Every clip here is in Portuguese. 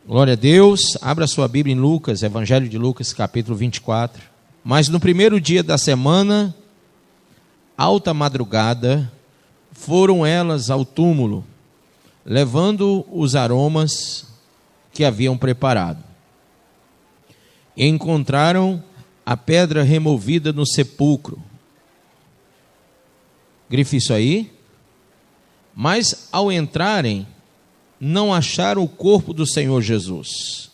Glória a Deus. Abra sua Bíblia em Lucas, Evangelho de Lucas, capítulo 24. Mas no primeiro dia da semana, alta madrugada, foram elas ao túmulo, levando os aromas que haviam preparado. E encontraram a pedra removida no sepulcro. Grife isso aí. Mas ao entrarem, não acharam o corpo do Senhor Jesus.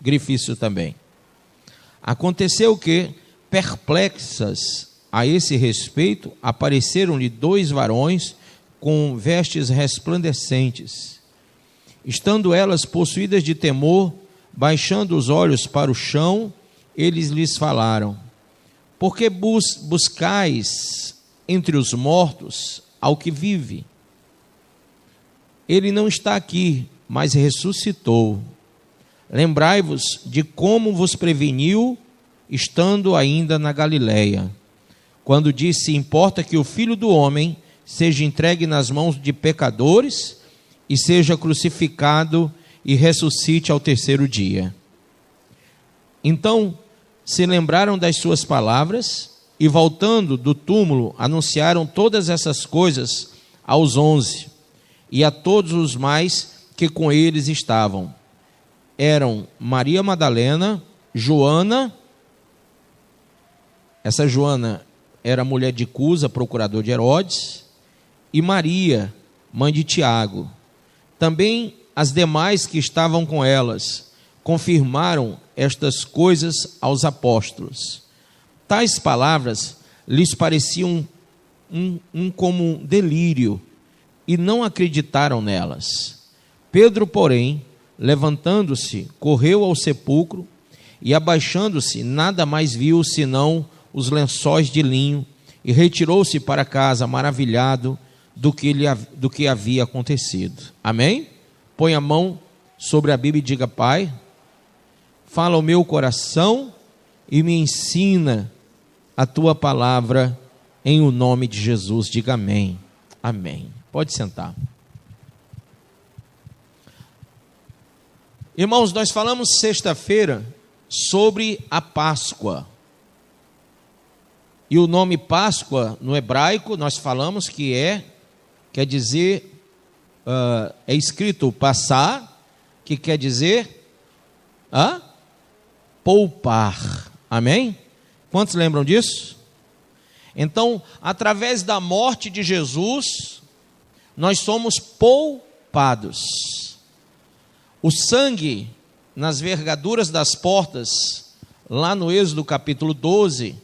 Grife isso também. Aconteceu que, perplexas a esse respeito, apareceram-lhe dois varões com vestes resplandecentes. Estando elas possuídas de temor, baixando os olhos para o chão, eles lhes falaram: por que buscais entre os mortos ao que vive? Ele não está aqui, mas ressuscitou. Lembrai-vos de como vos preveniu, estando ainda na Galileia, quando disse: importa que o Filho do Homem seja entregue nas mãos de pecadores e seja crucificado e ressuscite ao terceiro dia. Então se lembraram das suas palavras e, voltando do túmulo, anunciaram todas essas coisas aos 11 e a todos os mais que com eles estavam. Eram Maria Madalena, Joana, essa Joana era mulher de Cusa, procurador de Herodes, e Maria, mãe de Tiago. Também as demais que estavam com elas confirmaram estas coisas aos apóstolos. Tais palavras lhes pareciam como um delírio, e não acreditaram nelas. Pedro, porém, levantando-se, correu ao sepulcro, e abaixando-se, nada mais viu senão os lençóis de linho, e retirou-se para casa, maravilhado do que havia acontecido. Amém? Põe a mão sobre a Bíblia e diga: Pai, fala ao meu coração e me ensina a tua palavra, em o nome de Jesus. Diga amém. Amém. Pode sentar. Irmãos, nós falamos sexta-feira sobre a Páscoa. E o nome Páscoa, no hebraico, nós falamos que quer dizer, é escrito passar, que quer dizer poupar. Amém? Quantos lembram disso? Então, através da morte de Jesus, nós somos poupados. O sangue nas vergaduras das portas, lá no Êxodo capítulo 12,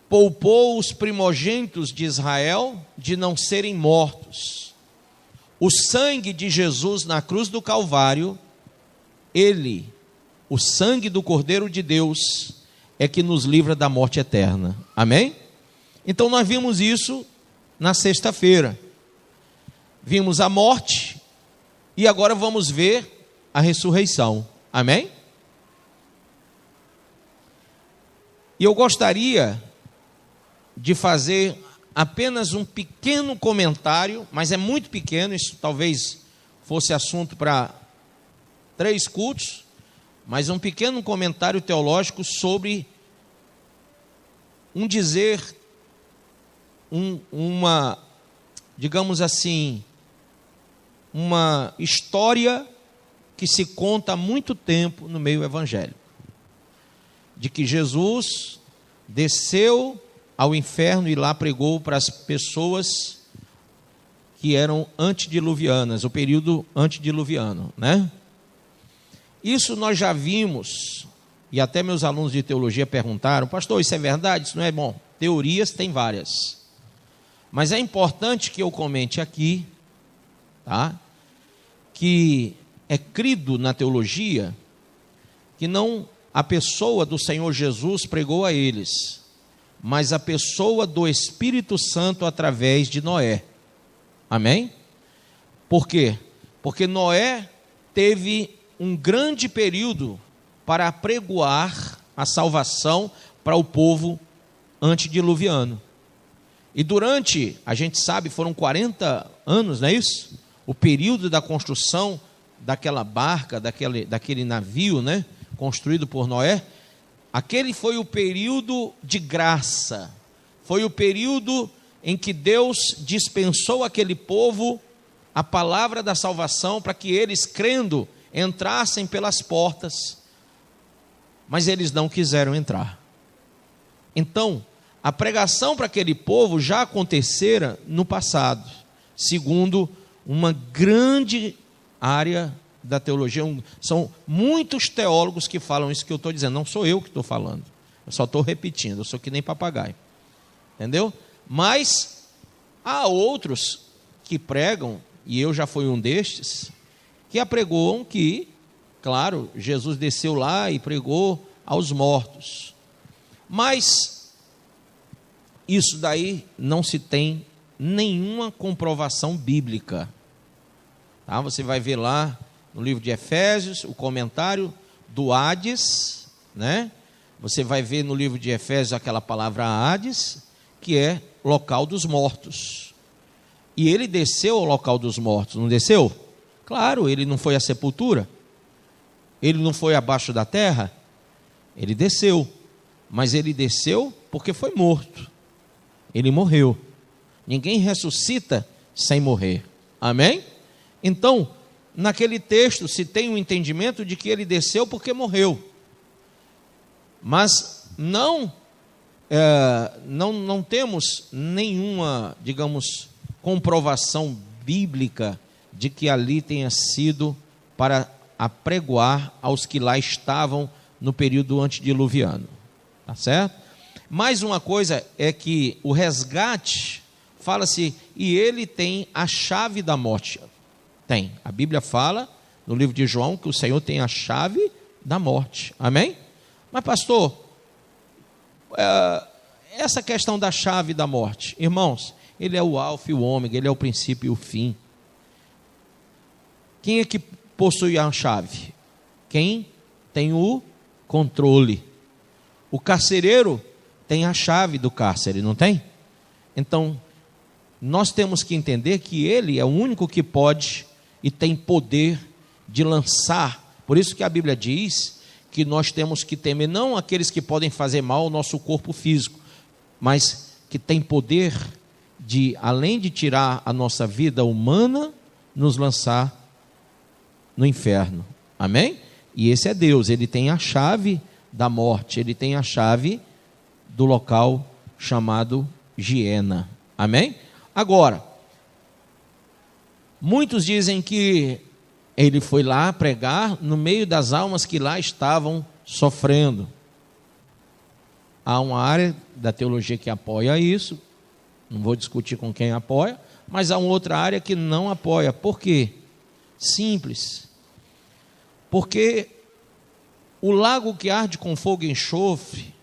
poupou os primogênitos de Israel de não serem mortos. O sangue de Jesus na cruz do Calvário, o sangue do Cordeiro de Deus, é que nos livra da morte eterna. Amém? Então nós vimos isso na sexta-feira. Vimos a morte e agora vamos ver a ressurreição. Amém? E eu gostaria de fazer apenas um pequeno comentário, mas é muito pequeno, isso talvez fosse assunto para 3 cultos, mas um pequeno comentário teológico sobre um dizer, digamos assim, uma história que se conta há muito tempo no meio evangélico, de que Jesus desceu ao inferno e lá pregou para as pessoas que eram antediluvianas, o período antediluviano, né? Isso nós já vimos, e até meus alunos de teologia perguntaram: pastor, isso é verdade? Isso não é bom? Teorias tem várias, mas é importante que eu comente aqui, tá? Que é crido na teologia que não a pessoa do Senhor Jesus pregou a eles, mas a pessoa do Espírito Santo através de Noé. Amém? Por quê? Porque Noé teve um grande período para apregoar a salvação para o povo antediluviano. E durante, a gente sabe, foram 40 anos, não é isso? O período da construção daquela barca, daquele navio, né, construído por Noé, aquele foi o período de graça, foi o período em que Deus dispensou àquele povo a palavra da salvação, para que eles, crendo, entrassem pelas portas, mas eles não quiseram entrar. Então, a pregação para aquele povo já acontecera no passado, segundo uma grande área da teologia. São muitos teólogos que falam isso que eu estou dizendo, não sou eu que estou falando, eu só estou repetindo, eu sou que nem papagaio, entendeu? Mas há outros que pregam, e eu já fui um destes, que apregoam que, claro, Jesus desceu lá e pregou aos mortos, mas isso daí não se tem nenhuma comprovação bíblica, tá? Você vai ver lá no livro de Efésios, o comentário do Hades, né? Você vai ver no livro de Efésios aquela palavra Hades, que é local dos mortos, e ele desceu ao local dos mortos, não desceu? Claro, ele não foi à sepultura, ele não foi abaixo da terra, ele desceu, mas ele desceu porque foi morto, ele morreu. Ninguém ressuscita sem morrer, amém? Então, naquele texto se tem um entendimento de que ele desceu porque morreu, mas não temos nenhuma, digamos, comprovação bíblica de que ali tenha sido para apregoar aos que lá estavam no período antediluviano, tá certo? Mais uma coisa é que o resgate, fala-se, e ele tem a chave da morte. Tem, a Bíblia fala no livro de João que o Senhor tem a chave da morte, amém? Mas pastor, essa questão da chave da morte, irmãos, ele é o alfa e o ômega, ele é o princípio e o fim. Quem é que possui a chave? Quem tem o controle. O carcereiro tem a chave do cárcere, não tem? Então, nós temos que entender que ele é o único que pode e tem poder de lançar. Por isso que a Bíblia diz que nós temos que temer não aqueles que podem fazer mal ao nosso corpo físico, mas que tem poder de, além de tirar a nossa vida humana, nos lançar no inferno, amém? E esse é Deus, ele tem a chave da morte, ele tem a chave do local chamado Giena, amém? Agora, muitos dizem que ele foi lá pregar no meio das almas que lá estavam sofrendo. Há uma área da teologia que apoia isso, não vou discutir com quem apoia, mas há uma outra área que não apoia. Por quê? Simples. Porque o lago que arde com fogo e enxofre,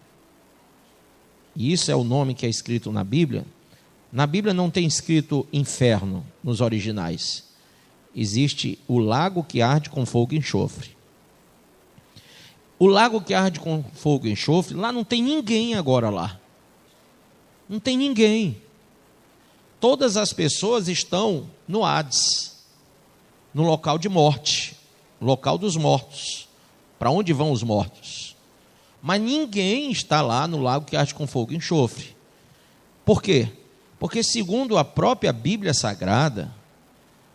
e isso é o nome que é escrito na Bíblia não tem escrito inferno nos originais. Existe o lago que arde com fogo e enxofre. O lago que arde com fogo e enxofre, lá não tem ninguém agora lá. Não tem ninguém. Todas as pessoas estão no Hades, no local de morte, local dos mortos. Para onde vão os mortos? Mas ninguém está lá no lago que arde com fogo e enxofre. Por quê? Porque segundo a própria Bíblia Sagrada,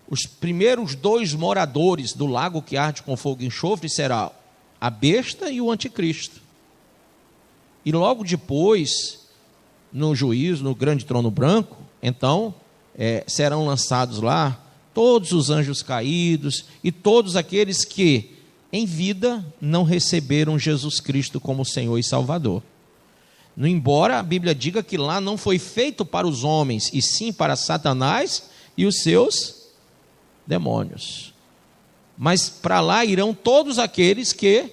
os primeiros 2 moradores do lago que arde com fogo e enxofre será a besta e o anticristo. E logo depois, no juízo, no grande trono branco, então serão lançados lá todos os anjos caídos e todos aqueles que em vida não receberam Jesus Cristo como Senhor e Salvador. Embora a Bíblia diga que lá não foi feito para os homens, e sim para Satanás e os seus demônios. Mas para lá irão todos aqueles que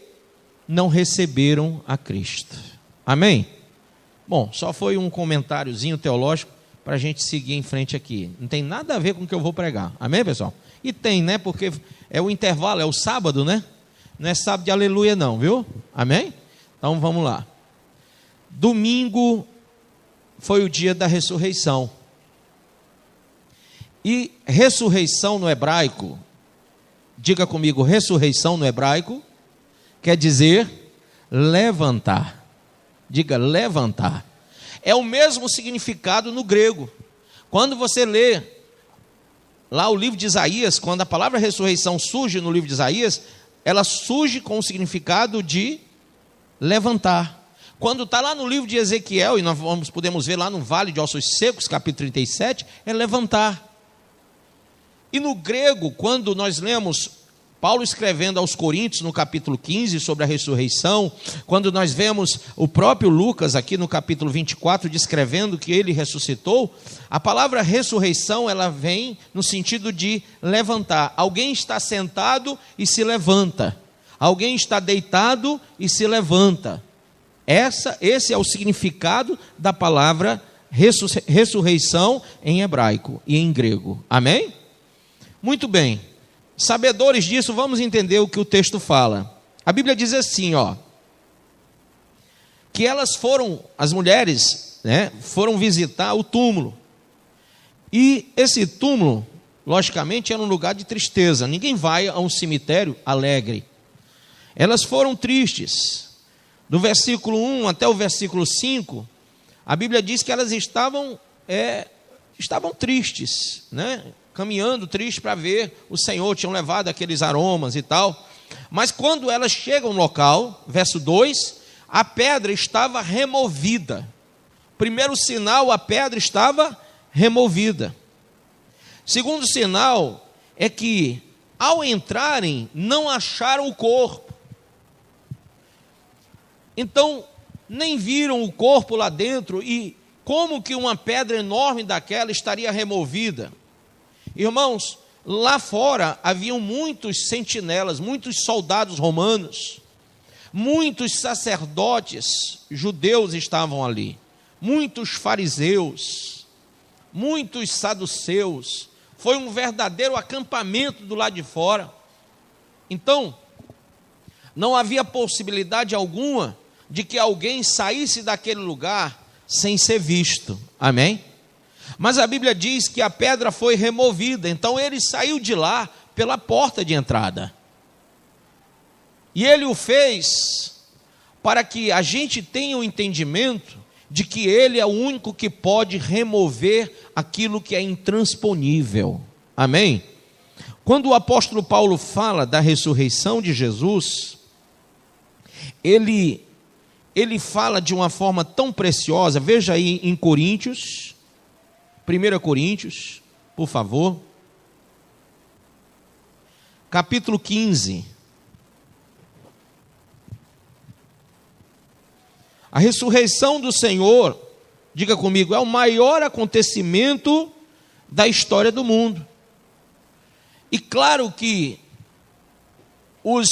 não receberam a Cristo. Amém? Bom, só foi um comentáriozinho teológico para a gente seguir em frente aqui. Não tem nada a ver com o que eu vou pregar. Amém, pessoal? E tem, né? Porque é o intervalo, é o sábado, né? Não é sábado de aleluia não, viu? Amém? Então vamos lá. Domingo foi o dia da ressurreição. E ressurreição no hebraico Diga comigo, ressurreição no hebraico quer dizer levantar. Diga, levantar. É o mesmo significado no grego. Quando você lê lá o livro de Isaías, quando a palavra ressurreição surge no livro de Isaías, ela surge com o significado de levantar. Quando está lá no livro de Ezequiel, e nós podemos ver lá no Vale de Ossos Secos, capítulo 37, é levantar. E no grego, quando nós lemos Paulo escrevendo aos Coríntios, no capítulo 15, sobre a ressurreição, quando nós vemos o próprio Lucas, aqui no capítulo 24, descrevendo que ele ressuscitou, a palavra ressurreição, ela vem no sentido de levantar. Alguém está sentado e se levanta. Alguém está deitado e se levanta. Esse é o significado da palavra ressurreição em hebraico e em grego. Amém? Muito bem. Sabedores disso, vamos entender o que o texto fala. A Bíblia diz assim, que elas foram, as mulheres, foram visitar o túmulo. E esse túmulo, logicamente, era um lugar de tristeza. Ninguém vai a um cemitério alegre. Elas foram tristes. Do versículo 1 até o versículo 5, a Bíblia diz que elas estavam tristes, caminhando triste para ver o Senhor, tinham levado aqueles aromas e tal. Mas quando elas chegam no local, verso 2, a pedra estava removida. Primeiro sinal, a pedra estava removida. Segundo sinal é que ao entrarem não acharam o corpo. Então, nem viram o corpo lá dentro, e como que uma pedra enorme daquela estaria removida? Irmãos, lá fora haviam muitos sentinelas, muitos soldados romanos, muitos sacerdotes judeus estavam ali, muitos fariseus, muitos saduceus. Foi um verdadeiro acampamento do lado de fora. Então, não havia possibilidade alguma de que alguém saísse daquele lugar sem ser visto. Amém? Mas a Bíblia diz que a pedra foi removida, então ele saiu de lá pela porta de entrada. E ele o fez para que a gente tenha o entendimento de que ele é o único que pode remover aquilo que é intransponível. Amém? Quando o apóstolo Paulo fala da ressurreição de Jesus, ele fala de uma forma tão preciosa. Veja aí em Coríntios, 1 Coríntios, por favor, capítulo 15. A ressurreição do Senhor, diga comigo, é o maior acontecimento da história do mundo. E claro que os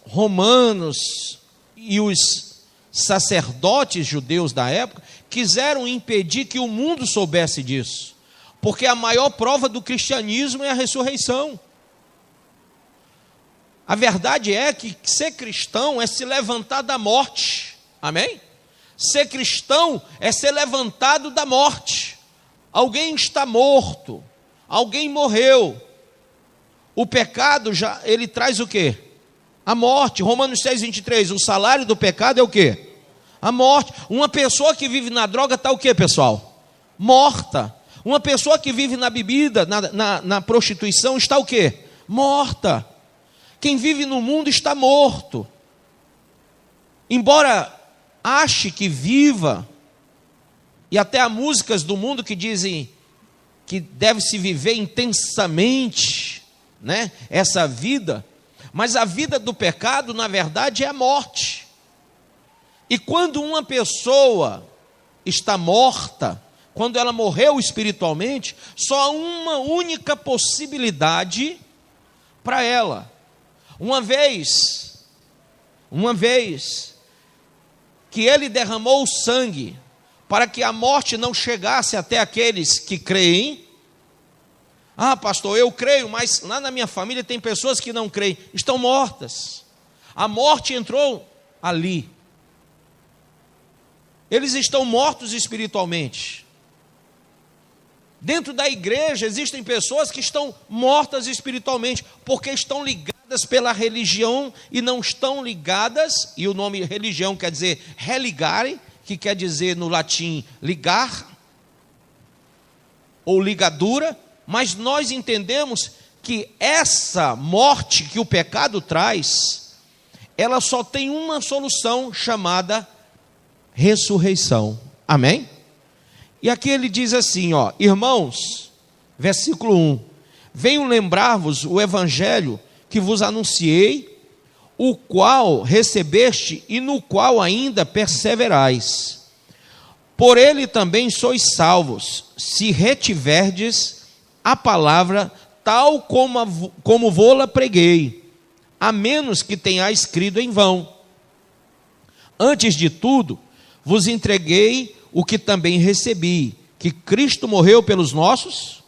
romanos e os sacerdotes judeus da época quiseram impedir que o mundo soubesse disso, porque a maior prova do cristianismo é a ressurreição. A verdade é que ser cristão é se levantar da morte. Amém? Ser cristão é ser levantado da morte. Alguém está morto, alguém morreu. O pecado ele traz o quê? A morte. Romanos 6:23, o salário do pecado é o quê? A morte. Uma pessoa que vive na droga está o quê, pessoal? Morta. Uma pessoa que vive na bebida, na prostituição, está o quê? Morta. Quem vive no mundo está morto. Embora ache que viva, e até há músicas do mundo que dizem que deve-se viver intensamente, essa vida, mas a vida do pecado, na verdade, é a morte. E quando uma pessoa está morta, quando ela morreu espiritualmente, só há uma única possibilidade para ela. Uma vez que ele derramou o sangue para que a morte não chegasse até aqueles que creem. Ah, pastor, eu creio, mas lá na minha família tem pessoas que não creem, estão mortas. A morte entrou ali. Eles estão mortos espiritualmente. Dentro da igreja existem pessoas que estão mortas espiritualmente, porque estão ligadas pela religião e não estão ligadas, e o nome religião quer dizer religare, que quer dizer no latim ligar, ou ligadura, mas nós entendemos que essa morte que o pecado traz, ela só tem uma solução chamada ressurreição. Amém? E aqui ele diz assim, ó, irmãos, versículo 1, venho lembrar-vos o evangelho que vos anunciei, o qual recebeste e no qual ainda perseverais. Por ele também sois salvos, se retiverdes a palavra tal como vô-la preguei, a menos que tenhais crido em vão. Antes de tudo, vos entreguei o que também recebi, que Cristo morreu pelos nossos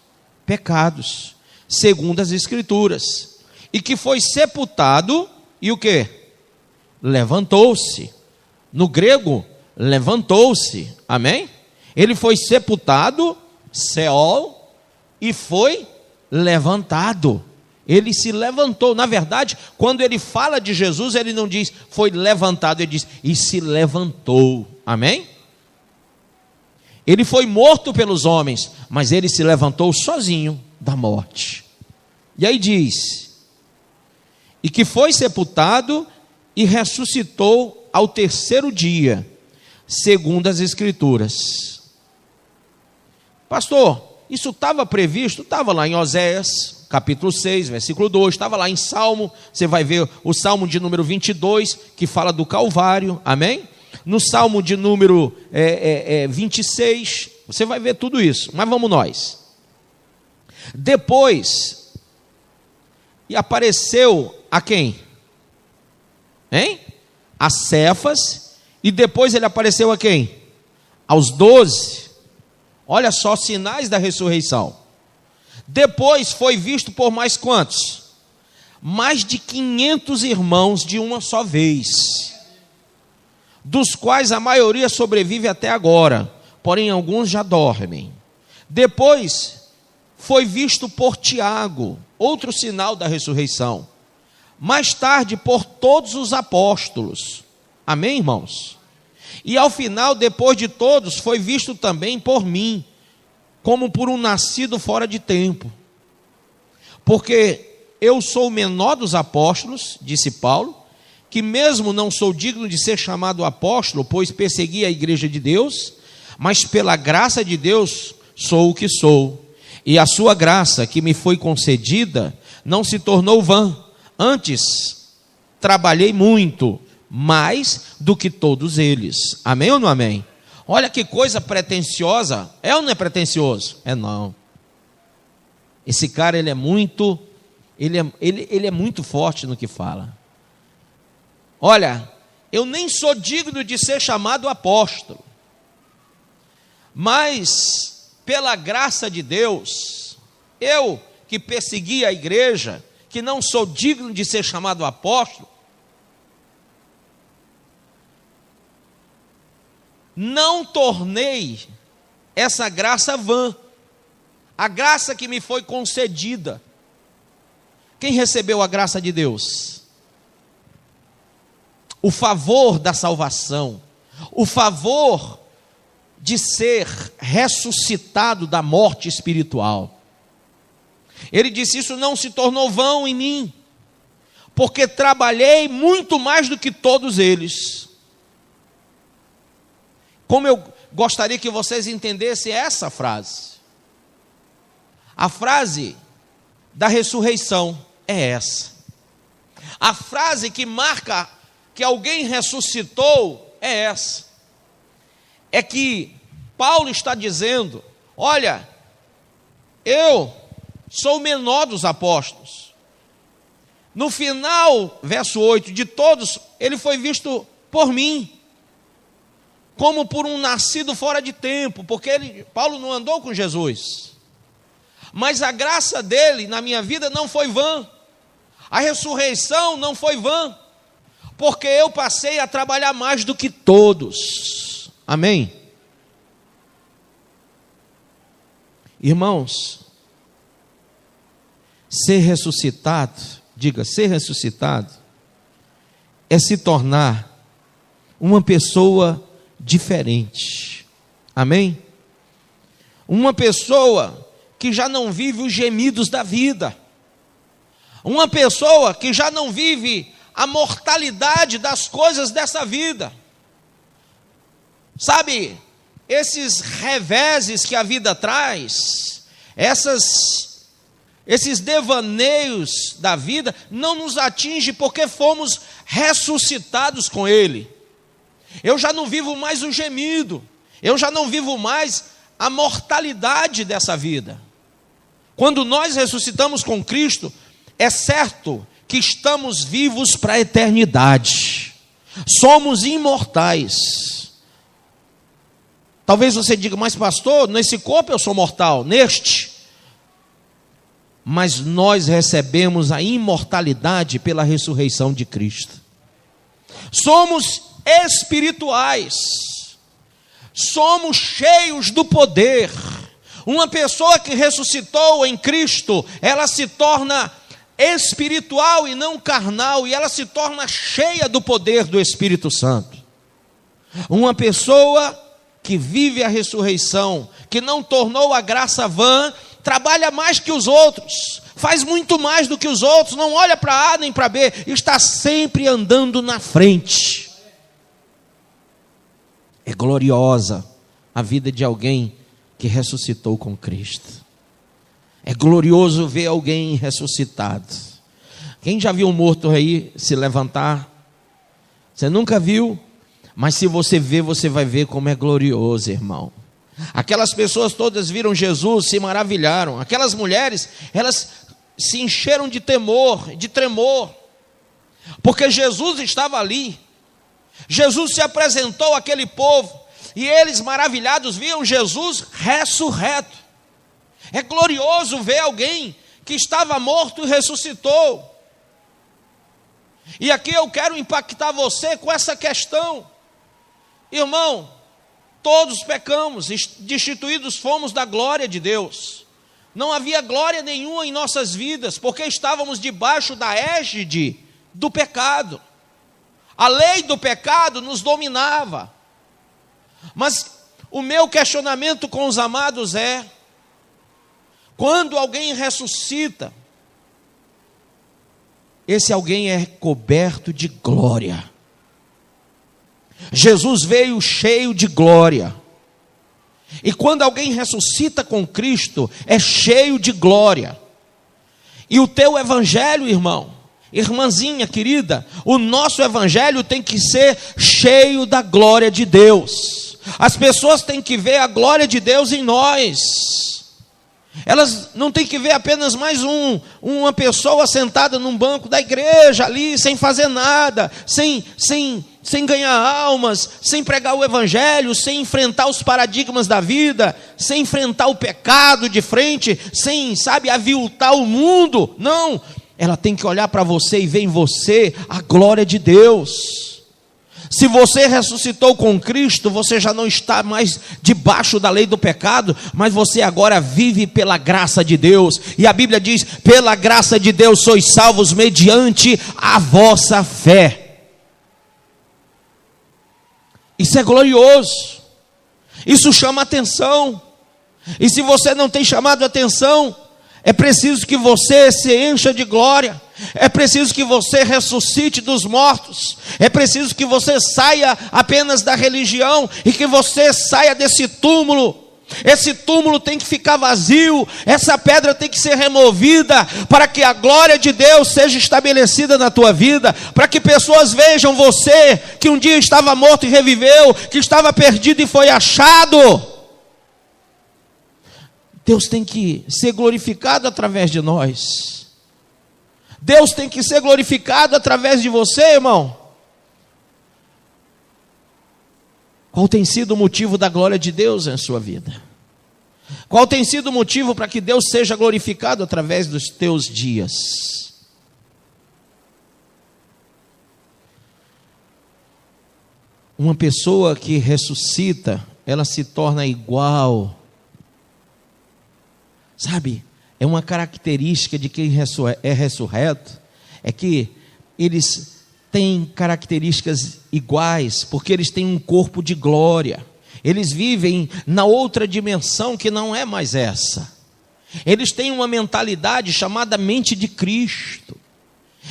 pecados, segundo as Escrituras, e que foi sepultado, e o que? Levantou-se. No grego, levantou-se, amém? Ele foi sepultado, Seol, e foi levantado. Ele se levantou. Na verdade, quando ele fala de Jesus, ele não diz foi levantado, ele diz e se levantou, amém? Ele foi morto pelos homens, mas ele se levantou sozinho da morte. E aí diz, e que foi sepultado e ressuscitou ao terceiro dia, segundo as Escrituras. Pastor, isso estava previsto? Estava lá em Oséias, capítulo 6, versículo 2, estava lá em Salmo, você vai ver o Salmo de número 22, que fala do Calvário, amém? No Salmo de número 26, você vai ver tudo isso, mas vamos nós. Depois, e apareceu a quem? Hein? A Cefas, e depois ele apareceu a quem? Aos 12. Olha só, sinais da ressurreição. Depois foi visto por mais quantos? Mais de 500 irmãos de uma só vez, dos quais a maioria sobrevive até agora, porém alguns já dormem. Depois foi visto por Tiago, outro sinal da ressurreição. Mais tarde por todos os apóstolos. Amém, irmãos? E ao final, depois de todos, foi visto também por mim, como por um nascido fora de tempo. Porque eu sou o menor dos apóstolos, disse Paulo, que mesmo não sou digno de ser chamado apóstolo, pois persegui a igreja de Deus, mas pela graça de Deus sou o que sou. E a sua graça que me foi concedida não se tornou vã. Antes, trabalhei muito, mais do que todos eles. Amém ou não amém? Olha que coisa pretensiosa. É ou não é pretensioso? É não. Esse cara, ele é muito forte no que fala. Olha, eu nem sou digno de ser chamado apóstolo, mas pela graça de Deus, eu que persegui a igreja, que não sou digno de ser chamado apóstolo, não tornei essa graça vã, a graça que me foi concedida. Quem recebeu a graça de Deus? O favor da salvação, o favor de ser ressuscitado da morte espiritual. Ele disse, isso não se tornou vão em mim, porque trabalhei muito mais do que todos eles. Como eu gostaria que vocês entendessem essa frase. A frase da ressurreição é essa. A frase que marca que alguém ressuscitou é essa. É que Paulo está dizendo, olha, eu sou o menor dos apóstolos. No final, verso 8, de todos, ele foi visto por mim, como por um nascido fora de tempo, porque Paulo não andou com Jesus. Mas a graça dele na minha vida não foi vã. A ressurreição não foi vã, porque eu passei a trabalhar mais do que todos. Amém? Irmãos, ser ressuscitado, diga, ser ressuscitado, é se tornar uma pessoa diferente. Amém? Uma pessoa que já não vive os gemidos da vida. Uma pessoa que já não vive a mortalidade das coisas dessa vida. Sabe, esses reveses que a vida traz, esses devaneios da vida, não nos atinge porque fomos ressuscitados com Ele. Eu já não vivo mais o gemido, eu já não vivo mais a mortalidade dessa vida. Quando nós ressuscitamos com Cristo, é certo que estamos vivos para a eternidade. Somos imortais. Talvez você diga, mas pastor, nesse corpo eu sou mortal, neste. Mas nós recebemos a imortalidade pela ressurreição de Cristo. Somos espirituais. Somos cheios do poder. Uma pessoa que ressuscitou em Cristo, ela se torna espiritual e não carnal, e ela se torna cheia do poder do Espírito Santo. Uma pessoa que vive a ressurreição, que não tornou a graça vã, trabalha mais que os outros, faz muito mais do que os outros, não olha para A nem para B, está sempre andando na frente. É gloriosa a vida de alguém que ressuscitou com Cristo. É glorioso ver alguém ressuscitado. Quem já viu um morto aí se levantar? Você nunca viu? Mas se você ver, você vai ver como é glorioso, irmão. Aquelas pessoas todas viram Jesus, se maravilharam. Aquelas mulheres, elas se encheram de temor, de tremor, porque Jesus estava ali. Jesus se apresentou àquele povo, e eles maravilhados viam Jesus ressurreto. É glorioso ver alguém que estava morto e ressuscitou. E aqui eu quero impactar você com essa questão. Irmão, todos pecamos, destituídos fomos da glória de Deus. Não havia glória nenhuma em nossas vidas, porque estávamos debaixo da égide do pecado. A lei do pecado nos dominava. Mas o meu questionamento com os amados é: quando alguém ressuscita, esse alguém é coberto de glória. Jesus veio cheio de glória. E quando alguém ressuscita com Cristo, é cheio de glória. E o teu evangelho, irmão, irmãzinha querida, o nosso evangelho tem que ser cheio da glória de Deus. As pessoas têm que ver a glória de Deus em nós. Elas não têm que ver apenas mais uma pessoa sentada num banco da igreja ali, sem fazer nada, sem ganhar almas, sem pregar o evangelho, sem enfrentar os paradigmas da vida, sem enfrentar o pecado de frente, sem, aviltar o mundo. Não, ela tem que olhar para você e ver em você a glória de Deus. Se você ressuscitou com Cristo, você já não está mais debaixo da lei do pecado, mas você agora vive pela graça de Deus. E a Bíblia diz: pela graça de Deus sois salvos mediante a vossa fé. Isso é glorioso. Isso chama atenção. E se você não tem chamado atenção, é preciso que você se encha de glória. É preciso que você ressuscite dos mortos. É preciso que você saia apenas da religião e que você saia desse túmulo. Esse túmulo tem que ficar vazio. Essa pedra tem que ser removida para que a glória de Deus seja estabelecida na tua vida, para que pessoas vejam você que um dia estava morto e reviveu, que estava perdido e foi achado. Deus tem que ser glorificado através de nós. Deus tem que ser glorificado através de você, irmão. Qual tem sido o motivo da glória de Deus em sua vida? Qual tem sido o motivo para que Deus seja glorificado através dos teus dias? Uma pessoa que ressuscita, ela se torna igual Sabe, é uma característica de quem é ressurreto, é que eles têm características iguais, porque eles têm um corpo de glória. Eles vivem na outra dimensão que não é mais essa. Eles têm uma mentalidade chamada mente de Cristo.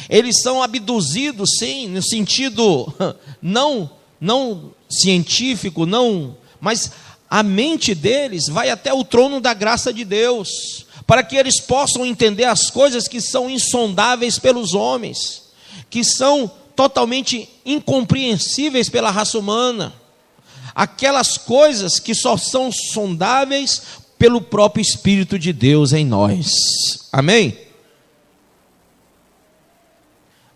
Eles são abduzidos, sim, no sentido não científico, não, mas a mente deles vai até o trono da graça de Deus, para que eles possam entender as coisas que são insondáveis pelos homens, que são totalmente incompreensíveis pela raça humana, aquelas coisas que só são sondáveis pelo próprio Espírito de Deus em nós. Amém?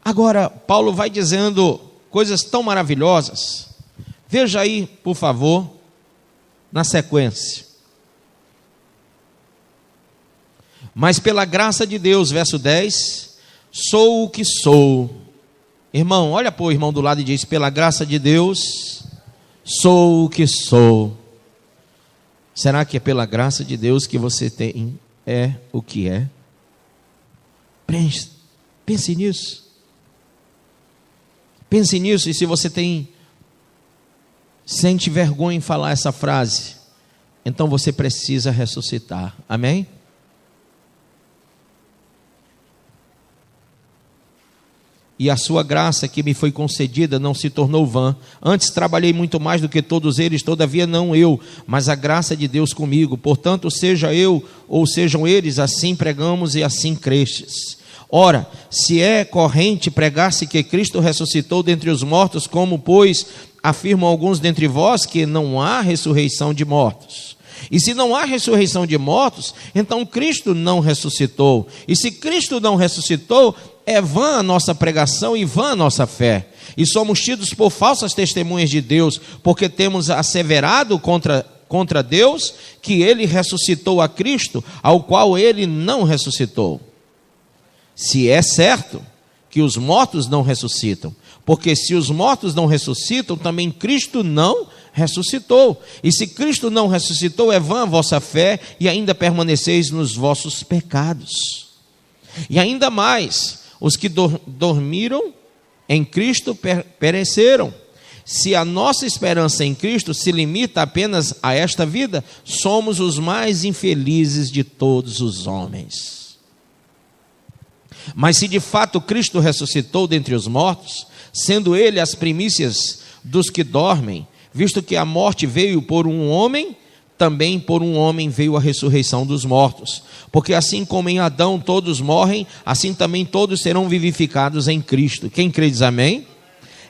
Agora, Paulo vai dizendo coisas tão maravilhosas. Veja aí, por favor, na sequência. Mas pela graça de Deus, verso 10, sou o que sou. Irmão, olha para o irmão do lado e diz: pela graça de Deus, sou o que sou. Será que é pela graça de Deus que você é o que é? Pense nisso. Pense nisso, e se você sente vergonha em falar essa frase, então você precisa ressuscitar. Amém? E a sua graça que me foi concedida não se tornou vã. Antes trabalhei muito mais do que todos eles, todavia não eu, mas a graça de Deus comigo. Portanto, seja eu ou sejam eles, assim pregamos e assim crestes. Ora, se é corrente pregar-se que Cristo ressuscitou dentre os mortos, como, pois, afirmam alguns dentre vós que não há ressurreição de mortos. E se não há ressurreição de mortos, então Cristo não ressuscitou. E se Cristo não ressuscitou, é vã a nossa pregação e vã a nossa fé. E somos tidos por falsas testemunhas de Deus, porque temos asseverado contra Deus que ele ressuscitou a Cristo, ao qual ele não ressuscitou. Se é certo que os mortos não ressuscitam, porque se os mortos não ressuscitam, também Cristo não ressuscitou. E se Cristo não ressuscitou, é vã a vossa fé e ainda permaneceis nos vossos pecados. E ainda mais, os que dormiram em Cristo pereceram. Se a nossa esperança em Cristo se limita apenas a esta vida, somos os mais infelizes de todos os homens. Mas se de fato Cristo ressuscitou dentre os mortos, sendo ele as primícias dos que dormem, visto que a morte veio por um homem, também por um homem veio a ressurreição dos mortos. Porque assim como em Adão todos morrem, assim também todos serão vivificados em Cristo. Quem crê diz amém?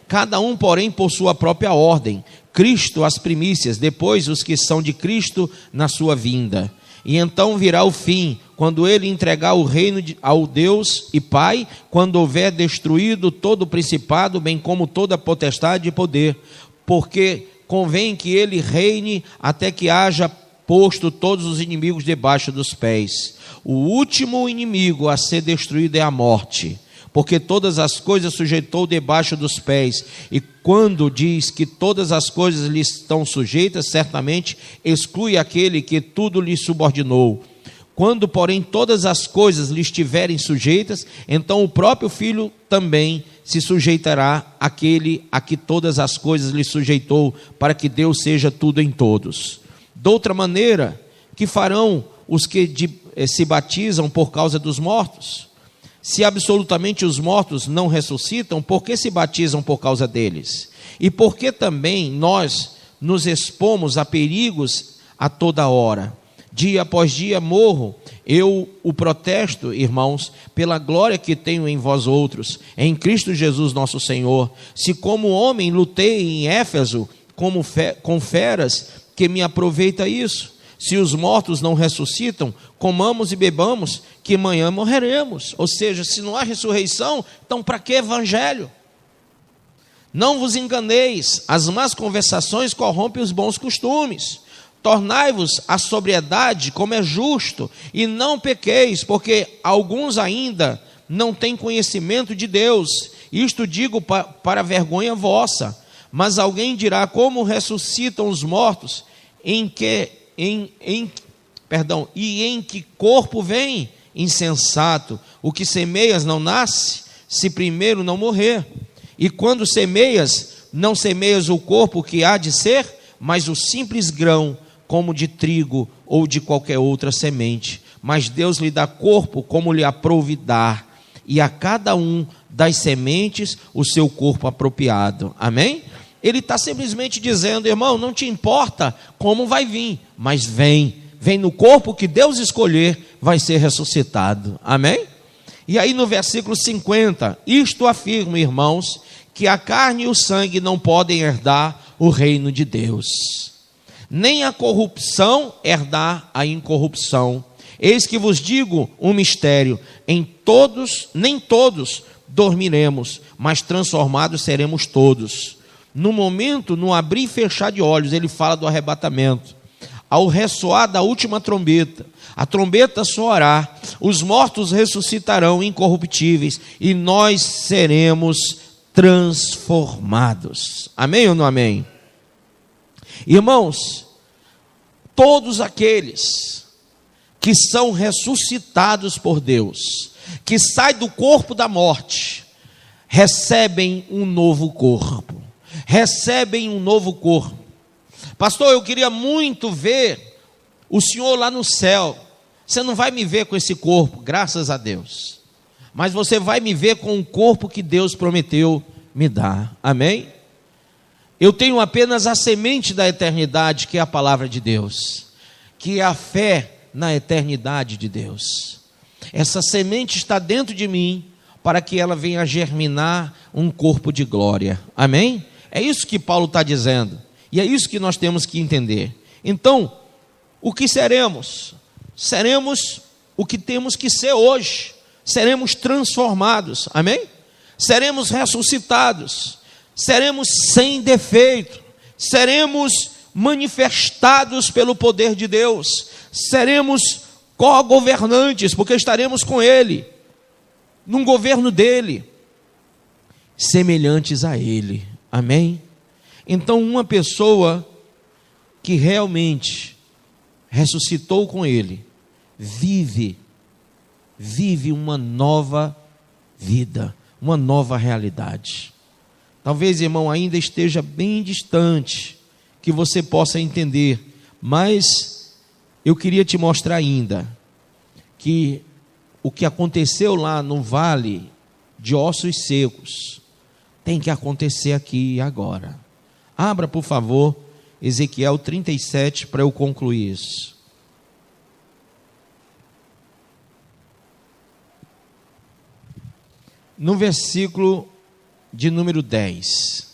Cada um, porém, por sua própria ordem. Cristo as primícias, depois os que são de Cristo na sua vinda. E então virá o fim, quando ele entregar o reino ao Deus e Pai, quando houver destruído todo o principado, bem como toda potestade e poder, porque convém que ele reine até que haja posto todos os inimigos debaixo dos pés. O último inimigo a ser destruído é a morte, porque todas as coisas sujeitou debaixo dos pés. E quando diz que todas as coisas lhe estão sujeitas, certamente exclui aquele que tudo lhe subordinou. Quando, porém, todas as coisas lhe estiverem sujeitas, então o próprio Filho também se sujeitará àquele a que todas as coisas lhe sujeitou, para que Deus seja tudo em todos. De outra maneira, que farão os que se batizam por causa dos mortos? Se absolutamente os mortos não ressuscitam, por que se batizam por causa deles? E por que também nós nos expomos a perigos a toda hora? Dia após dia morro, eu o protesto, irmãos, pela glória que tenho em vós outros, em Cristo Jesus nosso Senhor. Se como homem lutei em Éfeso com feras, que me aproveita isso? Se os mortos não ressuscitam, comamos e bebamos, que amanhã morreremos. Ou seja, se não há ressurreição, então para que evangelho? Não vos enganeis, as más conversações corrompem os bons costumes. Tornai-vos a sobriedade como é justo, e não pequeis, porque alguns ainda não têm conhecimento de Deus. Isto digo para vergonha vossa. Mas alguém dirá: como ressuscitam os mortos? e em que corpo vem? Insensato, o que semeias não nasce, se primeiro não morrer. E quando semeias, não semeias o corpo que há de ser, mas o simples grão, como de trigo ou de qualquer outra semente. Mas Deus lhe dá corpo como lhe aprouve dar, e a cada um das sementes o seu corpo apropriado. Amém? Ele está simplesmente dizendo, irmão, não te importa como vai vir, mas vem no corpo que Deus escolher, vai ser ressuscitado. Amém? E aí no versículo 50, isto afirmo, irmãos, que a carne e o sangue não podem herdar o reino de Deus, nem a corrupção herdar a incorrupção. Eis que vos digo um mistério, nem todos dormiremos, mas transformados seremos todos. No momento, no abrir e fechar de olhos, ele fala do arrebatamento. Ao ressoar da última trombeta, a trombeta soará, os mortos ressuscitarão incorruptíveis, e nós seremos transformados. Amém ou não amém? Irmãos, todos aqueles que são ressuscitados por Deus, que saem do corpo da morte, recebem um novo corpo. Recebem um novo corpo. Pastor, eu queria muito ver o senhor lá no céu. Você não vai me ver com esse corpo, graças a Deus, mas você vai me ver com o corpo que Deus prometeu me dar. Amém? Eu tenho apenas a semente da eternidade, que é a palavra de Deus, que é a fé na eternidade de Deus. Essa semente está dentro de mim, para que ela venha a germinar um corpo de glória. Amém? É isso que Paulo está dizendo, e é isso que nós temos que entender. Então, o que seremos? Seremos o que temos que ser hoje, seremos transformados, amém? Seremos ressuscitados, seremos sem defeito, seremos manifestados pelo poder de Deus, seremos co-governantes, porque estaremos com Ele, num governo dEle, semelhantes a Ele, amém? Então, uma pessoa que realmente ressuscitou com Ele, vive uma nova vida, uma nova realidade. Talvez, irmão, ainda esteja bem distante, que você possa entender, mas eu queria te mostrar ainda, que o que aconteceu lá no vale de ossos secos, tem que acontecer aqui e agora. Abra, por favor, Ezequiel 37, para eu concluir isso. No versículo de número 10.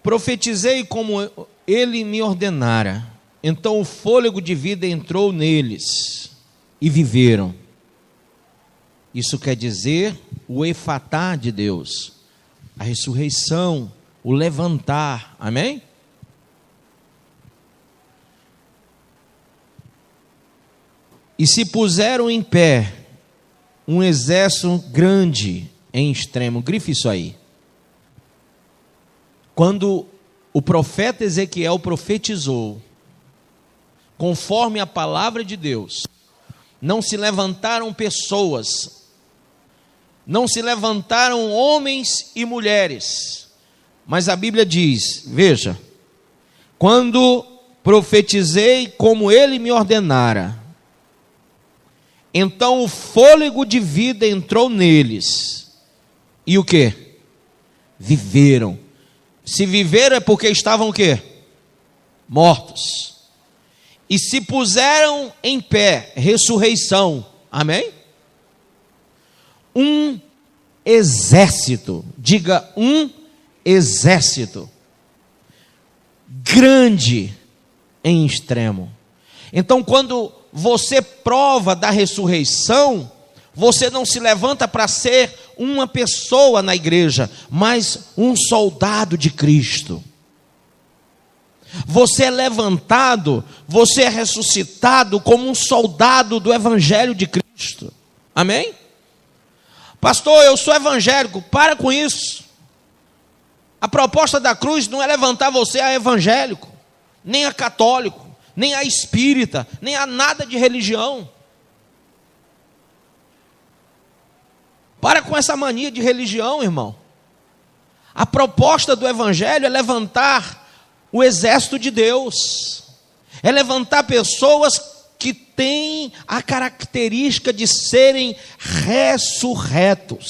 Profetizei como ele me ordenara, então o fôlego de vida entrou neles, e viveram. Isso quer dizer o efatá de Deus, a ressurreição, o levantar, amém? E se puseram em pé um exército grande em extremo. Grife isso aí. Quando o profeta Ezequiel profetizou, conforme a palavra de Deus, não se levantaram pessoas, não se levantaram homens e mulheres, mas a Bíblia diz, veja, quando profetizei como ele me ordenara, então o fôlego de vida entrou neles, e o que? Viveram. Se viveram é porque estavam o quê? Mortos. E se puseram em pé, ressurreição, amém? Um exército, diga um exército, grande em extremo. Então, quando você prova da ressurreição, você não se levanta para ser uma pessoa na igreja, mas um soldado de Cristo. Você é levantado, você é ressuscitado como um soldado do Evangelho de Cristo. Amém? Pastor, eu sou evangélico. Para com isso. A proposta da cruz não é levantar você a evangélico, nem a católico. nem a espírita, nem a nada de religião. Para com essa mania de religião, irmão. A proposta do Evangelho é levantar o exército de Deus, é levantar pessoas que têm a característica de serem ressurretos,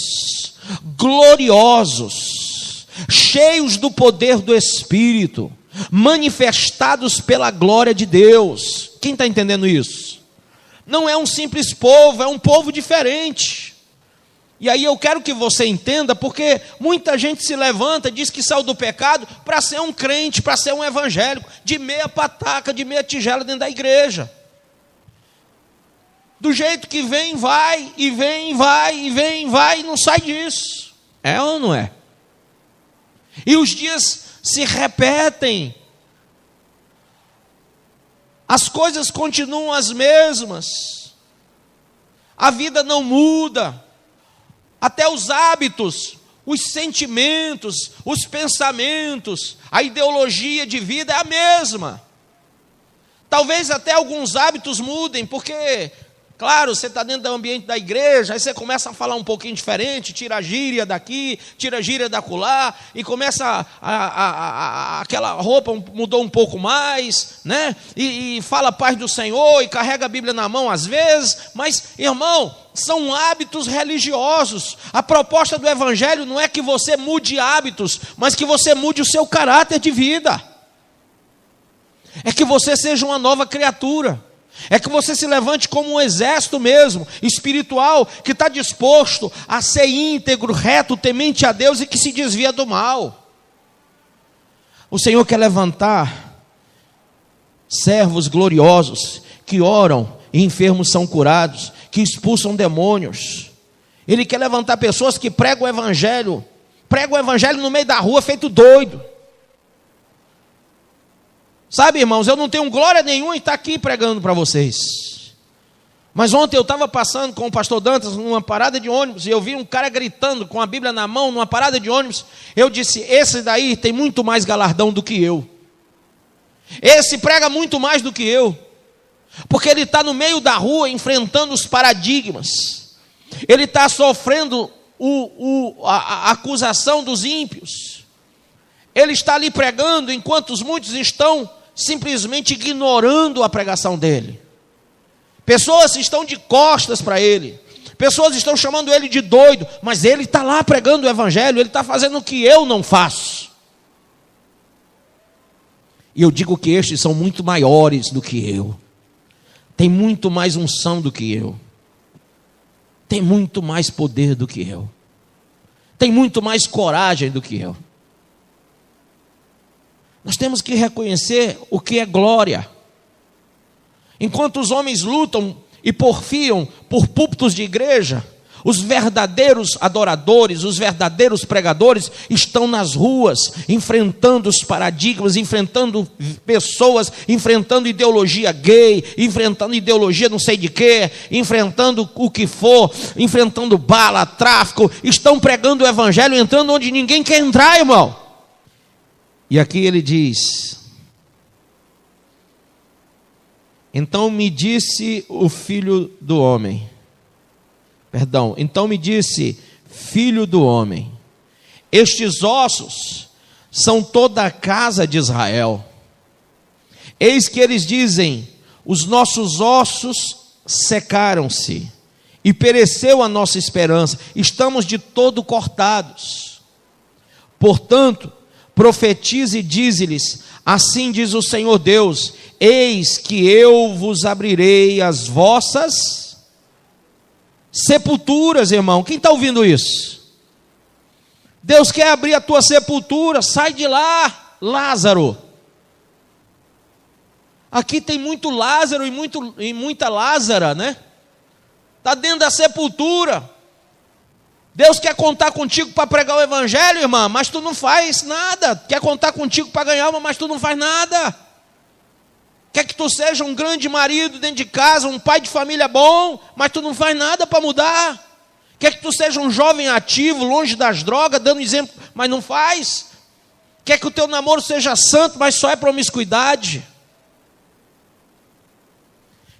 gloriosos, cheios do poder do Espírito, manifestados pela glória de Deus. Quem está entendendo isso? Não é um simples povo, é um povo diferente. E aí eu quero que você entenda, porque muita gente se levanta, diz que saiu do pecado para ser um crente, para ser um evangélico, de meia pataca, de meia tigela dentro da igreja. Do jeito que vem, vai, e vem, vai, e vem, vai, e não sai disso. É ou não é? E os dias se repetem. As coisas continuam as mesmas. A vida não muda. Até os hábitos, os sentimentos, os pensamentos, a ideologia de vida é a mesma. Talvez até alguns hábitos mudem, porque, claro, você está dentro do ambiente da igreja, aí você começa a falar um pouquinho diferente, tira a gíria daqui, tira a gíria da acolá, e começa aquela roupa mudou um pouco mais, né? E fala a paz do Senhor, e carrega a Bíblia na mão às vezes, mas, irmão, são hábitos religiosos. A proposta do Evangelho não é que você mude hábitos, mas que você mude o seu caráter de vida. É que você seja uma nova criatura. É que você se levante como um exército mesmo, espiritual, que está disposto a ser íntegro, reto, temente a Deus e que se desvia do mal. O Senhor quer levantar servos gloriosos que oram e enfermos são curados, que expulsam demônios. Ele quer levantar pessoas que pregam o Evangelho no meio da rua feito doido. Sabe, irmãos, eu não tenho glória nenhuma em estar aqui pregando para vocês. Mas ontem eu estava passando com o pastor Dantas numa parada de ônibus, e eu vi um cara gritando com a Bíblia na mão, numa parada de ônibus. Eu disse, esse daí tem muito mais galardão do que eu. Esse prega muito mais do que eu. Porque ele está no meio da rua enfrentando os paradigmas. Ele está sofrendo a acusação dos ímpios. Ele está ali pregando, enquanto muitos estão simplesmente ignorando a pregação dele. Pessoas estão de costas para ele. Pessoas estão chamando ele de doido. Mas ele está lá pregando o Evangelho. Ele está fazendo o que eu não faço. E eu digo que estes são muito maiores do que eu. Tem muito mais unção do que eu. Tem muito mais poder do que eu. Tem muito mais coragem do que eu. Nós temos que reconhecer o que é glória. Enquanto os homens lutam e porfiam por púlpitos de igreja, os verdadeiros adoradores, os verdadeiros pregadores estão nas ruas, enfrentando os paradigmas, enfrentando pessoas, enfrentando ideologia gay, enfrentando ideologia não sei de quê, enfrentando o que for, enfrentando bala, tráfico, estão pregando o Evangelho, entrando onde ninguém quer entrar, irmão. E aqui ele diz: então me disse o filho do homem, então me disse, filho do homem, estes ossos são toda a casa de Israel. Eis que eles dizem, os nossos ossos secaram-se, e pereceu a nossa esperança, estamos de todo cortados. Portanto, profetize e dize-lhes, assim diz o Senhor Deus, eis que eu vos abrirei as vossas sepulturas, irmão. Quem está ouvindo isso? Deus quer abrir a tua sepultura, sai de lá, Lázaro. Aqui tem muito Lázaro e muita Lázara, né? Está dentro da sepultura. Deus quer contar contigo para pregar o Evangelho, irmã, mas tu não faz nada. Quer contar contigo para ganhar uma, mas tu não faz nada. Quer que tu seja um grande marido dentro de casa, um pai de família bom, mas tu não faz nada para mudar. Quer que tu seja um jovem ativo, longe das drogas, dando exemplo, mas não faz. Quer que o teu namoro seja santo, mas só é promiscuidade.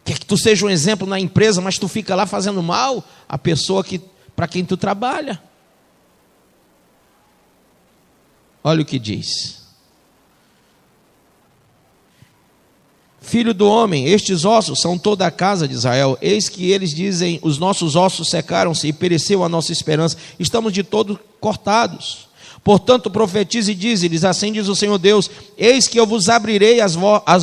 quer que tu seja um exemplo na empresa, mas tu fica lá fazendo mal à pessoa para quem tu trabalha. Olha o que diz: Filho do homem, estes ossos são toda a casa de Israel. Eis que eles dizem: os nossos ossos secaram-se e pereceu a nossa esperança. Estamos de todo cortados. Portanto, profetize e dize-lhes: assim diz o Senhor Deus: eis que eu vos abrirei as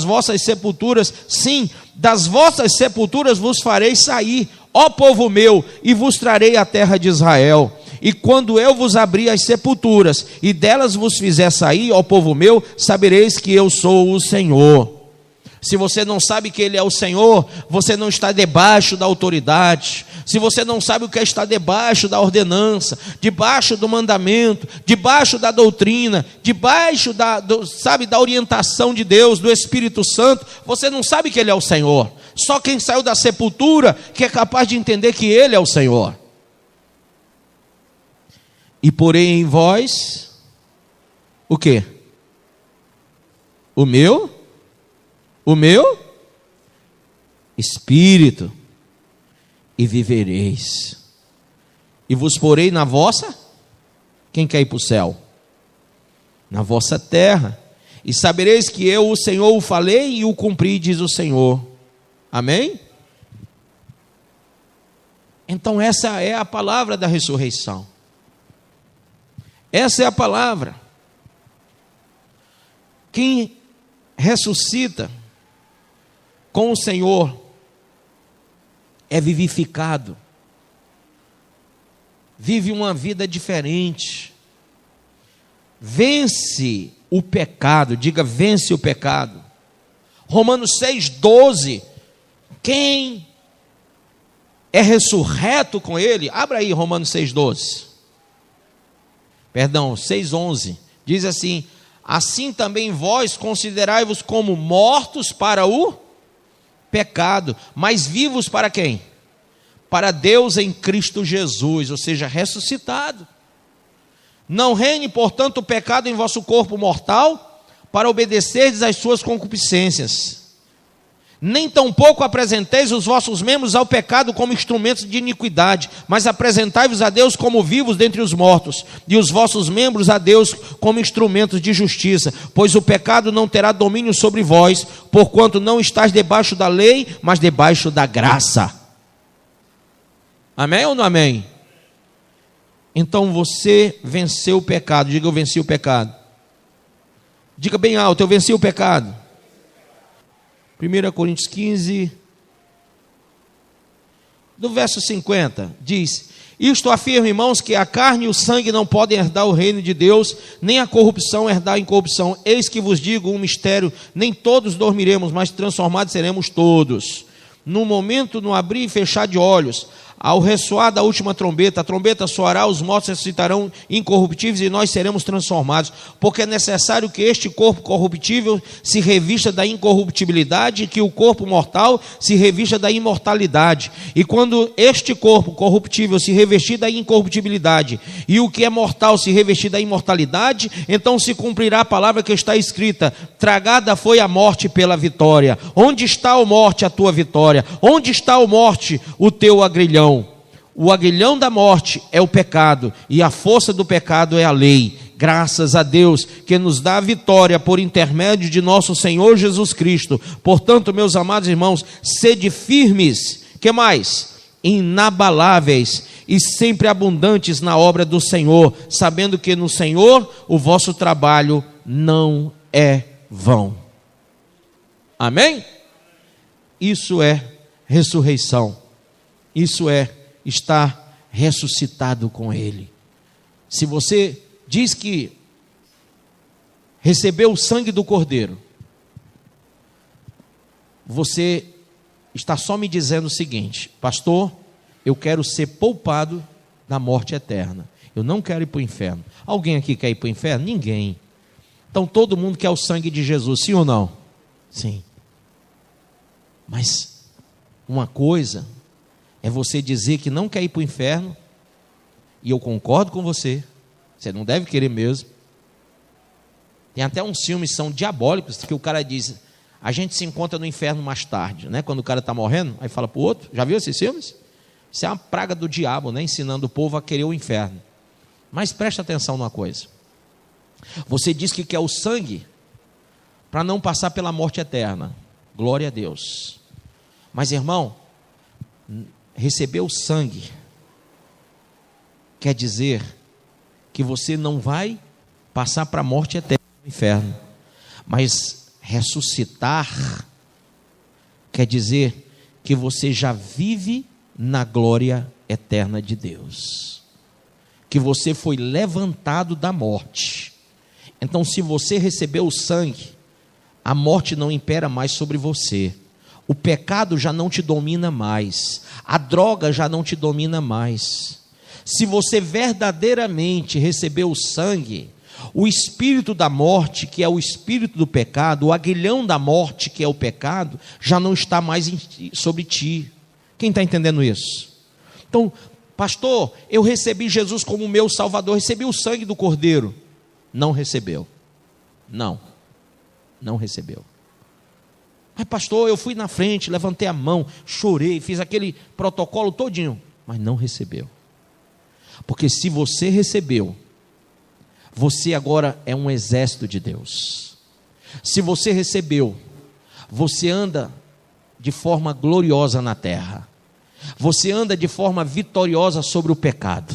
vossas sepulturas, sim, das vossas sepulturas vos farei sair, ó povo meu, e vos trarei a terra de Israel. E quando eu vos abrir as sepulturas, e delas vos fizer sair, ó povo meu, sabereis que eu sou o Senhor. Se você não sabe que Ele é o Senhor, você não está debaixo da autoridade. Se você não sabe o que é estar debaixo da ordenança, debaixo do mandamento, debaixo da doutrina, debaixo da orientação de Deus, do Espírito Santo, você não sabe que Ele é o Senhor. Só quem saiu da sepultura que é capaz de entender que Ele é o Senhor. E porém em vós, o quê? O meu Espírito, e vivereis. E vos porei na vossa, quem quer ir para o céu? Na vossa terra. E sabereis que eu, o Senhor, o falei e o cumpri, diz o Senhor. Amém? Então essa é a palavra da ressurreição. Essa é a palavra. Quem ressuscita com o Senhor é vivificado, vive uma vida diferente, vence o pecado. Diga: vence o pecado. Romanos 6,12, quem é ressurreto com Ele, abra aí Romanos 6,12, perdão, 6,11, diz assim: assim também vós considerai-vos como mortos para o pecado, mas vivos para quem? Para Deus em Cristo Jesus, ou seja, ressuscitado. Não reine, portanto, o pecado em vosso corpo mortal, para obedecerdes às suas concupiscências. Nem tampouco apresenteis os vossos membros ao pecado como instrumentos de iniquidade, mas apresentai-vos a Deus como vivos dentre os mortos, e os vossos membros a Deus como instrumentos de justiça. Pois o pecado não terá domínio sobre vós, porquanto não estáis debaixo da lei, mas debaixo da graça. Amém ou não amém? Então você venceu o pecado. Diga: eu venci o pecado. Diga bem alto: eu venci o pecado. 1 Coríntios 15, do verso 50, diz: isto afirma, irmãos, que a carne e o sangue não podem herdar o reino de Deus, nem a corrupção herdar a incorrupção. Eis que vos digo um mistério: nem todos dormiremos, mas transformados seremos todos. No momento, no abrir e fechar de olhos, ao ressoar da última trombeta, a trombeta soará, os mortos ressuscitarão incorruptíveis e nós seremos transformados, porque é necessário que este corpo corruptível se revista da incorruptibilidade e que o corpo mortal se revista da imortalidade. E quando este corpo corruptível se revestir da incorruptibilidade e o que é mortal se revestir da imortalidade, então se cumprirá a palavra que está escrita: tragada foi a morte pela vitória. Onde está, ó morte, a tua vitória? Onde está, ó morte, o teu agrilhão? O aguilhão da morte é o pecado, e a força do pecado é a lei. Graças a Deus que nos dá a vitória por intermédio de nosso Senhor Jesus Cristo. Portanto, meus amados irmãos, sede firmes, que mais? Inabaláveis e sempre abundantes na obra do Senhor, sabendo que no Senhor o vosso trabalho não é vão. Amém? Isso é ressurreição. Isso é estar ressuscitado com Ele. Se você diz que recebeu o sangue do Cordeiro, você está só me dizendo o seguinte: pastor, eu quero ser poupado da morte eterna. Eu não quero ir para o inferno. Alguém aqui quer ir para o inferno? Ninguém. Então todo mundo quer o sangue de Jesus, sim ou não? Sim. Mas uma coisa é você dizer que não quer ir para o inferno, e eu concordo com você, você não deve querer mesmo. Tem até uns filmes que são diabólicos, que o cara diz: a gente se encontra no inferno mais tarde, né? Quando o cara está morrendo, aí fala para o outro. Já viu esses filmes? Isso é uma praga do diabo, né? Ensinando o povo a querer o inferno. Mas preste atenção numa coisa. Você diz que quer o sangue para não passar pela morte eterna. Glória a Deus. Mas, irmão, receber o sangue quer dizer que você não vai passar para a morte eterna no inferno. Mas ressuscitar quer dizer que você já vive na glória eterna de Deus. Que você foi levantado da morte. Então, se você recebeu o sangue, a morte não impera mais sobre você. O pecado já não te domina mais. A droga já não te domina mais. Se você verdadeiramente recebeu o sangue, o espírito da morte, que é o espírito do pecado, o aguilhão da morte, que é o pecado, já não está mais sobre ti. Quem está entendendo isso? Então, pastor, eu recebi Jesus como meu Salvador, recebi o sangue do Cordeiro. Não recebeu. Não recebeu. Mas pastor, eu fui na frente, levantei a mão, chorei, fiz aquele protocolo todinho, mas não recebeu. Porque se você recebeu, você agora é um exército de Deus. Se você recebeu, você anda de forma gloriosa na terra. Você anda de forma vitoriosa sobre o pecado.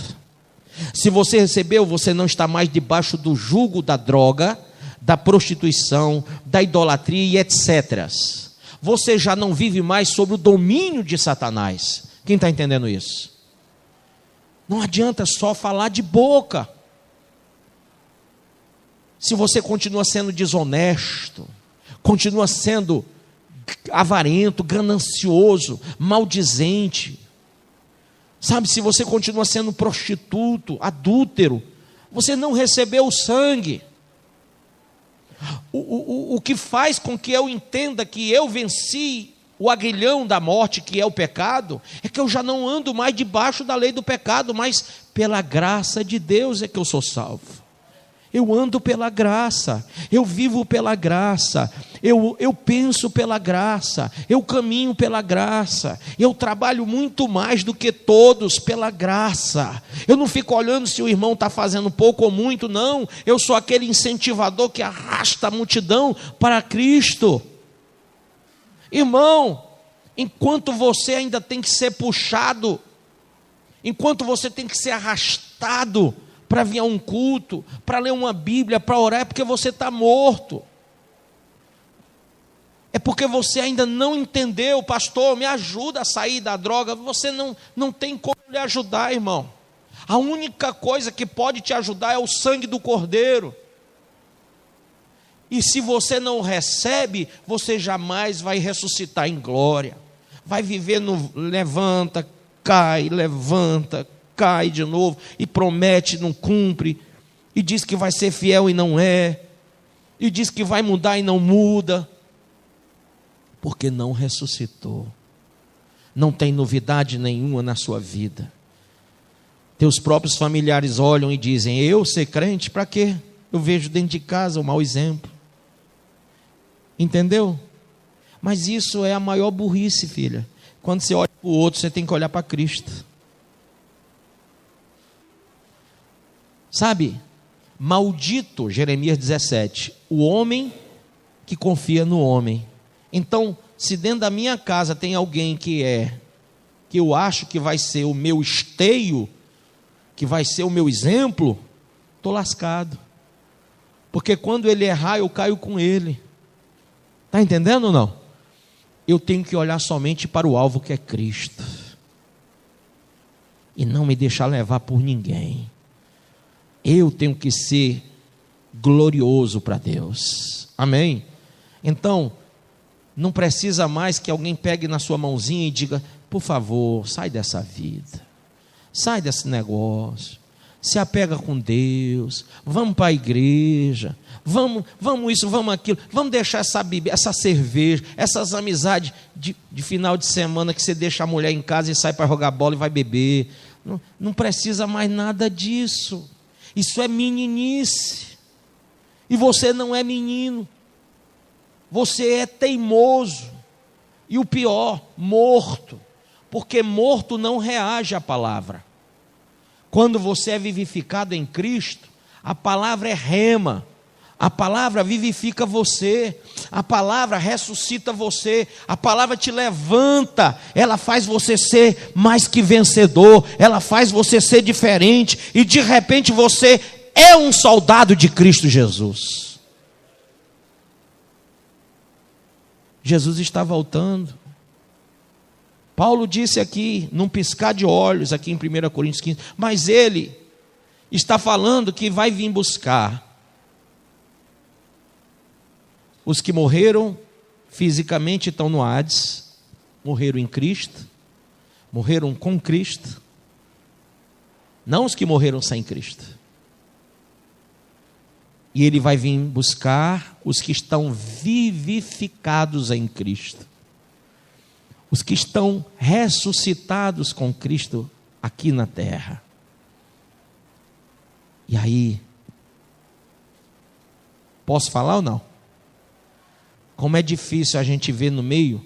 Se você recebeu, você não está mais debaixo do jugo da droga, da prostituição, da idolatria e etc. Você já não vive mais sob o domínio de Satanás. Quem está entendendo isso? Não adianta só falar de boca. Se você continua sendo desonesto, continua sendo avarento, ganancioso, maldizente, sabe, se você continua sendo prostituto, adúltero, você não recebeu o sangue. O que faz com que eu entenda que eu venci o aguilhão da morte, que é o pecado, é que eu já não ando mais debaixo da lei do pecado, mas pela graça de Deus é que eu sou salvo. Eu ando pela graça, eu vivo pela graça, eu penso pela graça, eu caminho pela graça, eu trabalho muito mais do que todos pela graça. Eu não fico olhando se o irmão está fazendo pouco ou muito, não. Eu sou aquele incentivador que arrasta a multidão para Cristo. Irmão, enquanto você ainda tem que ser puxado, enquanto você tem que ser arrastado para vir a um culto, para ler uma Bíblia, para orar, é porque você está morto. É porque você ainda não entendeu. Pastor, me ajuda a sair da droga. Você não tem como lhe ajudar, irmão. A única coisa que pode te ajudar é o sangue do Cordeiro. E se você não recebe, você jamais vai ressuscitar em glória. Vai viver no levanta, cai, de novo, e promete, não cumpre, e diz que vai ser fiel e não é, e diz que vai mudar e não muda, porque não ressuscitou. Não tem novidade nenhuma na sua vida. Teus próprios familiares olham e dizem: eu ser crente, para quê? Eu vejo dentro de casa um mau exemplo. Entendeu? Mas isso é a maior burrice, filha. Quando você olha para o outro, você tem que olhar para Cristo. Sabe? Maldito, Jeremias 17, o homem que confia no homem. Então, se dentro da minha casa tem alguém que eu acho que vai ser o meu esteio, que vai ser o meu exemplo, estou lascado. Porque quando ele errar, eu caio com ele. Está entendendo ou não? Eu tenho que olhar somente para o alvo, que é Cristo, e não me deixar levar por ninguém. Eu tenho que ser glorioso para Deus. Amém? Então, não precisa mais que alguém pegue na sua mãozinha e diga: por favor, sai dessa vida, sai desse negócio, se apega com Deus, vamos para a igreja, vamos isso, vamos aquilo, vamos deixar essa bebida, essa cerveja, essas amizades de final de semana que você deixa a mulher em casa e sai para jogar bola e vai beber. Não precisa mais nada disso. Isso é meninice. E você não é menino. você é teimoso. E o pior, morto. Porque morto não reage à palavra. Quando você é vivificado em Cristo, a palavra é rema. A palavra vivifica você, a palavra ressuscita você, a palavra te levanta, ela faz você ser mais que vencedor, ela faz você ser diferente, e de repente você é um soldado de Cristo Jesus. Jesus está voltando. Paulo disse aqui, num piscar de olhos, aqui em 1 Coríntios 15, mas ele está falando que vai vir buscar os que morreram fisicamente, estão no Hades, morreram em Cristo, morreram com Cristo, não os que morreram sem Cristo. E ele vai vir buscar os que estão vivificados em Cristo, os que estão ressuscitados com Cristo aqui na terra. E aí, posso falar ou não? Como é difícil a gente ver no meio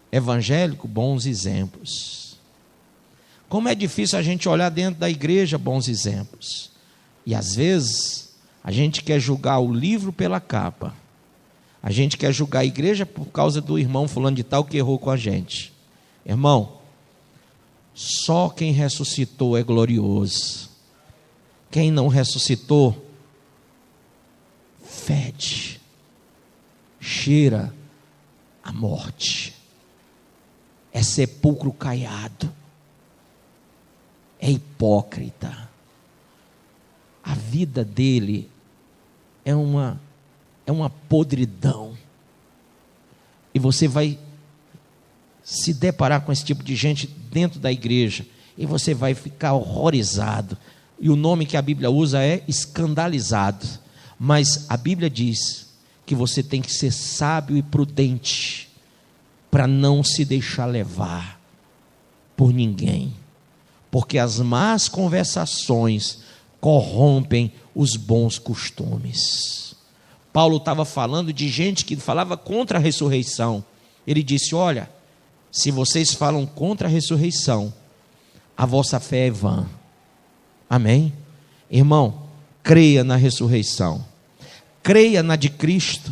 evangélico bons exemplos. Como é difícil a gente olhar dentro da igreja bons exemplos. E às vezes a gente quer julgar o livro pela capa. A gente quer julgar a igreja por causa do irmão fulano de tal que errou com a gente. Irmão, só quem ressuscitou é glorioso. Quem não ressuscitou, fede, cheira a morte, é sepulcro caiado, é hipócrita. A vida dele é uma podridão. E você vai se deparar com esse tipo de gente dentro da igreja, e você vai ficar horrorizado. E o nome que a Bíblia usa é escandalizado. Mas a Bíblia diz que você tem que ser sábio e prudente para não se deixar levar por ninguém, porque as más conversações corrompem os bons costumes. Paulo estava falando de gente que falava contra a ressurreição. Ele disse: olha, se vocês falam contra a ressurreição, a vossa fé é vã. Amém? Irmão, creia na ressurreição, creia na de Cristo,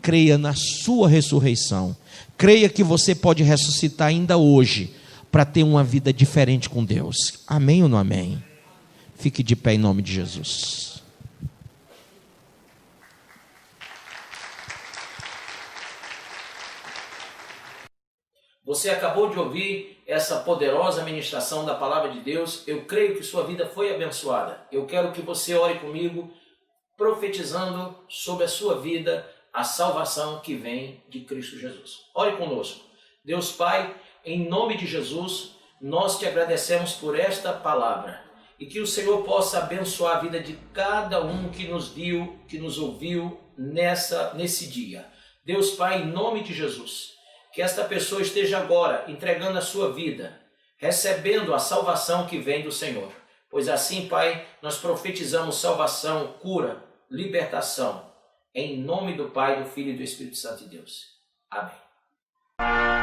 creia na sua ressurreição, creia que você pode ressuscitar ainda hoje, para ter uma vida diferente com Deus. Amém ou não amém? Fique de pé em nome de Jesus. Você acabou de ouvir essa poderosa ministração da palavra de Deus. Eu creio que sua vida foi abençoada. Eu quero que você ore comigo, profetizando sobre a sua vida a salvação que vem de Cristo Jesus. Ore conosco. Deus Pai, em nome de Jesus, nós te agradecemos por esta palavra, e que o Senhor possa abençoar a vida de cada um que nos viu, que nos ouviu nesse dia. Deus Pai, em nome de Jesus, que esta pessoa esteja agora entregando a sua vida, recebendo a salvação que vem do Senhor. Pois assim, Pai, nós profetizamos salvação, cura, libertação, em nome do Pai, do Filho e do Espírito Santo de Deus. Amém.